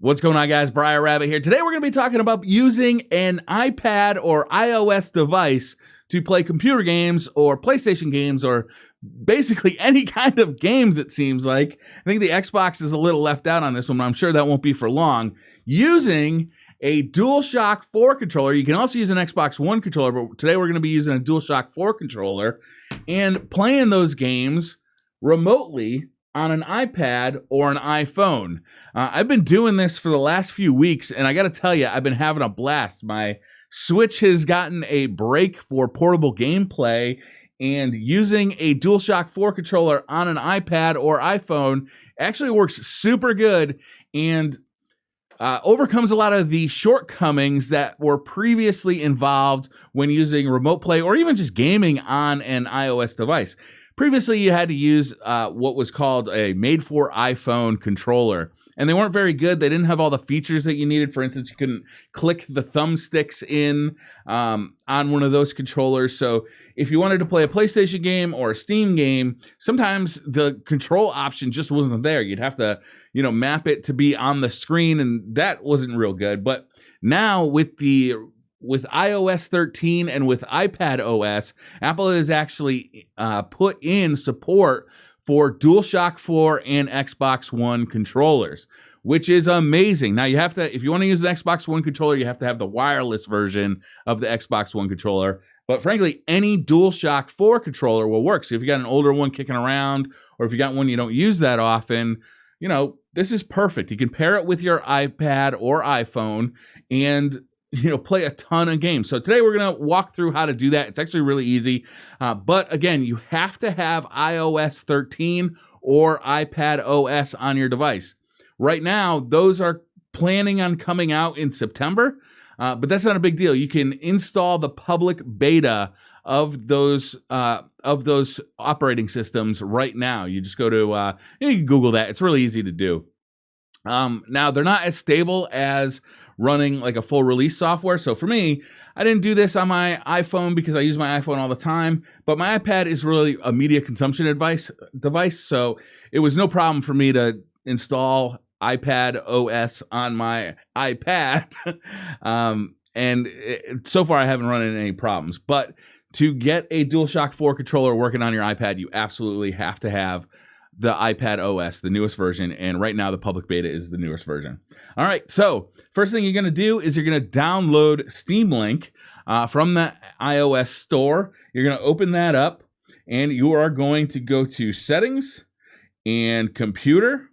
What's going on, guys? Briar Rabbit here. Today we're going to be talking about using an iPad or iOS device to play computer games or PlayStation games or basically any kind of games, it seems like. I think the Xbox is a little left out on this one, but I'm sure that won't be for long. Using a DualShock 4 controller. You can also use an Xbox One controller, but today we're going to be using a DualShock 4 controller and playing those games remotely on an iPad or an iPhone. I've been doing this for the last few weeks, and I got to tell you, I've been having a blast. My Switch has gotten a break for portable gameplay, and using a DualShock 4 controller on an iPad or iPhone actually works super good and overcomes a lot of the shortcomings that were previously involved when using remote play or even just gaming on an iOS device. Previously, you had to use what was called a made-for-iPhone controller, and they weren't very good. They didn't have all the features that you needed. For instance, you couldn't click the thumbsticks in on one of those controllers. So if you wanted to play a PlayStation game or a Steam game, sometimes the control option just wasn't there. You'd have to, map it to be on the screen, and that wasn't real good. But now with iOS 13 and with iPad OS, Apple has actually put in support for DualShock 4 and Xbox One controllers, which is amazing. Now, if you want to use an Xbox One controller, you have to have the wireless version of the Xbox One controller. But frankly, any DualShock 4 controller will work. So if you got an older one kicking around, or if you got one you don't use that often, this is perfect. You can pair it with your iPad or iPhone and play a ton of games. So today we're going to walk through how to do that. It's actually really easy. But again, you have to have iOS 13 or iPad OS on your device. Right now, those are planning on coming out in September, but that's not a big deal. You can install the public beta of those operating systems right now. You just go to, you can Google that. It's really easy to do. Now, they're not as stable as running like a full release software. So for me, I didn't do this on my iPhone because I use my iPhone all the time, but my iPad is really a media consumption device. So it was no problem for me to install iPad OS on my iPad. So far I haven't run into any problems, but to get a DualShock 4 controller working on your iPad, you absolutely have to have the iPad OS, the newest version, and right now the public beta is the newest version. All right, so first thing you're going to do is you're going to download Steam Link from the iOS store. You're going to open that up, and you are going to go to Settings and Computer,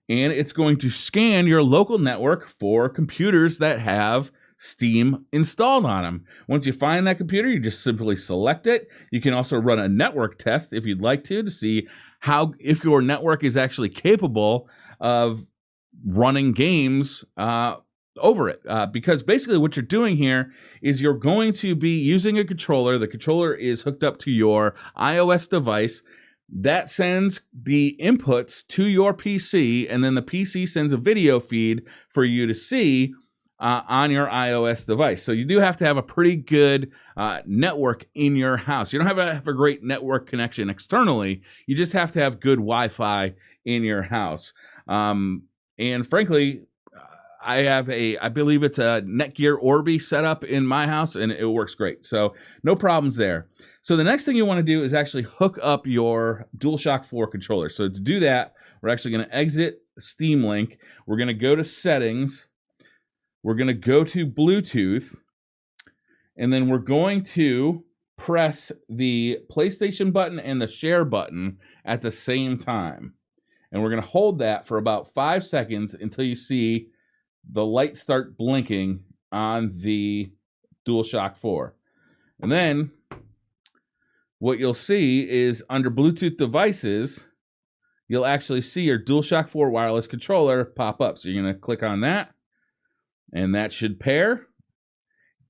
and it's going to scan your local network for computers that have Steam installed on them. Once you find that computer, you just simply select it. You can also run a network test if you'd like to see if your network is actually capable of running games over it. Because basically what you're doing here is you're going to be using a controller. The controller is hooked up to your iOS device. That sends the inputs to your PC, and then the PC sends a video feed for you to see on your iOS device. So you do have to have a pretty good network in your house. You don't have to have a great network connection externally. You just have to have good Wi-Fi in your house. And frankly, I believe it's a Netgear Orbi setup in my house, and it works great. So no problems there. So the next thing you want to do is actually hook up your DualShock 4 controller. So to do that, we're actually going to exit Steam Link. We're going to go to Settings. We're going to go to Bluetooth, and then we're going to press the PlayStation button and the share button at the same time. And we're going to hold that for about 5 seconds until you see the light start blinking on the DualShock 4. And then what you'll see is under Bluetooth devices, you'll actually see your DualShock 4 wireless controller pop up. So you're going to click on that, and that should pair.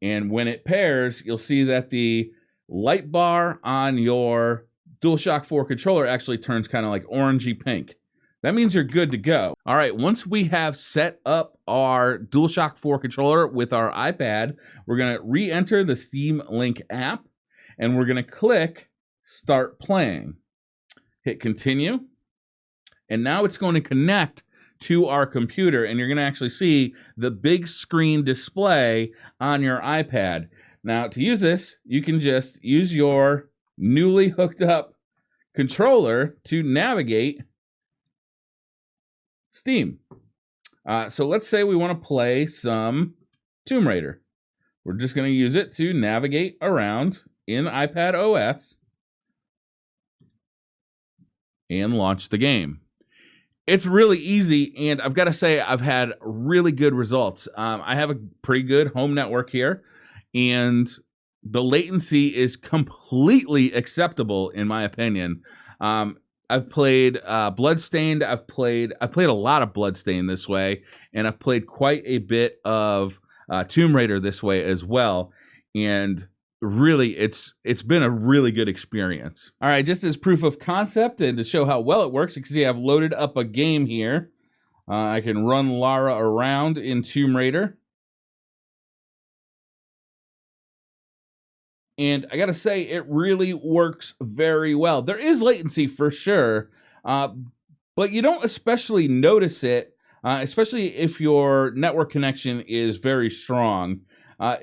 And when it pairs, you'll see that the light bar on your DualShock 4 controller actually turns kind of like orangey pink. That means you're good to go. All right, once we have set up our DualShock 4 controller with our iPad, we're going to re-enter the Steam Link app, and we're going to click Start Playing. Hit Continue, and now it's going to connect to our computer, and you're going to actually see the big screen display on your iPad. Now, to use this, you can just use your newly hooked up controller to navigate Steam. So let's say we want to play some Tomb Raider. We're just going to use it to navigate around in iPad OS and launch the game. It's really easy, and I've got to say I've had really good results. I have a pretty good home network here, and the latency is completely acceptable in my opinion. I've played Bloodstained. I've played a lot of Bloodstained this way, and I've played quite a bit of Tomb Raider this way as well. And really, it's been a really good experience. All right, just as proof of concept and to show how well it works, you can see I've loaded up a game here. I can run Lara around in Tomb Raider. And I gotta say, it really works very well. There is latency for sure, but you don't especially notice it, especially if your network connection is very strong.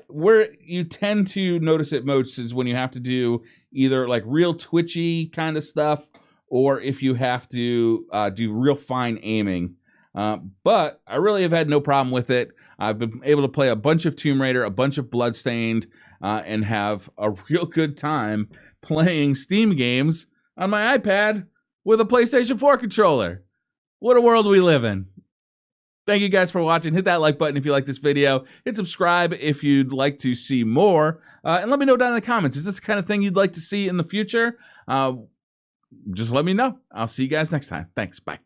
Where you tend to notice it most is when you have to do either like real twitchy kind of stuff, or if you have to do real fine aiming. But I really have had no problem with it. I've been able to play a bunch of Tomb Raider, a bunch of Bloodstained, and have a real good time playing Steam games on my iPad with a PlayStation 4 controller. What a world we live in. Thank you guys for watching. Hit that like button if you like this video. Hit subscribe if you'd like to see more. And let me know down in the comments. Is this the kind of thing you'd like to see in the future? Just let me know. I'll see you guys next time. Thanks. Bye.